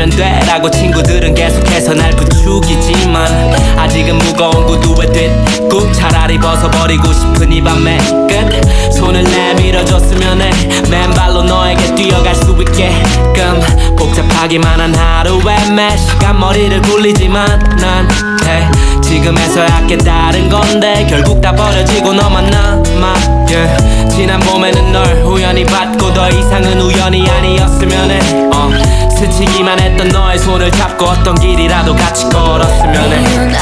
하면 돼 라고 친구들은 계속해서 날 부추기지만 아직은 무거운 구두에 뒷굽 차라리 벗어버리고 싶은 이 밤의 끝 손을 내밀어줬으면 해 맨발로 너에게 뛰어갈 수 있게끔 복잡하기만 한 하루에 매 시간 머리를 굴리지만 난 hey, 지금에서야 깨달은 건데 결국 다 버려지고 너만 남아 yeah. 지난 봄에는 널 우연히 봤고 더 이상은 우연이 아니었으면 해 스치기만 했던 너의 손을 잡고 어떤 길이라도 같이 걸었으면 해